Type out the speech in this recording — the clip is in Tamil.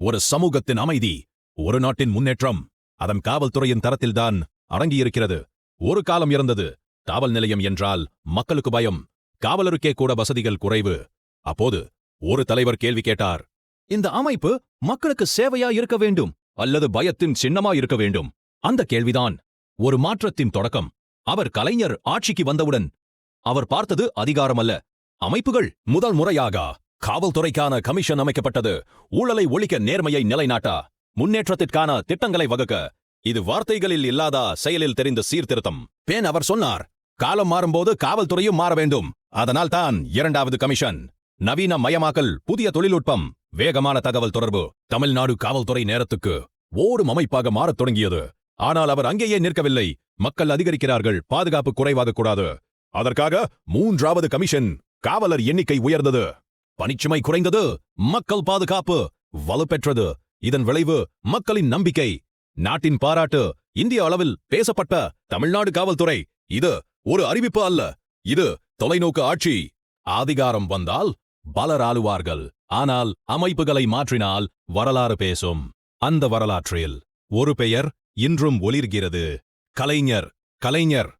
ஒரு சமூகத்தின் அமைதி, ஒரு நாட்டின் முன்னேற்றம் அதன் காவல்துறையின் தரத்தில்தான் அடங்கியிருக்கிறது. ஒரு காலம் இருந்தது, காவல் நிலையம் என்றால் மக்களுக்கு பயம், காவலருக்கே கூட வசதிகள் குறைவு. அப்போது ஒரு தலைவர் கேள்வி கேட்டார், இந்த அமைப்பு மக்களுக்கு சேவையா இருக்க வேண்டும் அல்லது பயத்தின் சின்னமா இருக்க வேண்டும்? அந்த கேள்விதான் ஒரு மாற்றத்தின் தொடக்கம். அவர் கலைஞர் ஆட்சிக்கு வந்தவுடன் அவர் பார்த்தது அதிகாரம் அல்ல, அமைப்புகள். முதல் முறையாக காவல்துறைக்கான கமிஷன் அமைக்கப்பட்டது. ஊழலை ஒழிக்க, நேர்மையை நிலைநாட்ட, முன்னேற்றத்திற்கான திட்டங்களை வகுக்க. இது வார்த்தைகளில் இல்லாத செயலில் தெரிந்த சீர்திருத்தம். அவர் சொன்னார், காலம் மாறும்போது காவல்துறையும் மாற வேண்டும். அதனால் தான் இரண்டாவது கமிஷன். நவீன மயமாக்கல், புதிய தொழில்நுட்பம், வேகமான தகவல் தொடர்பு. தமிழ்நாடு காவல்துறை நேரத்துக்கு ஓடும் அமைப்பாக மாறத் தொடங்கியது. ஆனால் அவர் அங்கேயே நிற்கவில்லை. மக்கள் அதிகரிக்கிறார்கள், பாதுகாப்பு குறைவாக கூடாது. அதற்காக மூன்றாவது கமிஷன். காவலர் எண்ணிக்கை உயர்ந்தது, பணிச்சுமை குறைந்தது, மக்கள் பாதுகாப்பு வலுப்பெற்றது. இதன் விளைவு மக்களின் நம்பிக்கை, நாட்டின் பாராட்டு. இந்திய அளவில் பேசப்பட்ட தமிழ்நாடு காவல்துறை. இது ஒரு அறிவிப்பு அல்ல, இது தொலைநோக்கு ஆட்சி. அதிகாரம் வந்தால் பலர் ஆளுவார்கள், ஆனால் அமைப்புகளை மாற்றினால் வரலாறு பேசும். அந்த வரலாற்றில் ஒரு பெயர் இன்றும் ஒளிர்கிறது, கலைஞர். கலைஞர்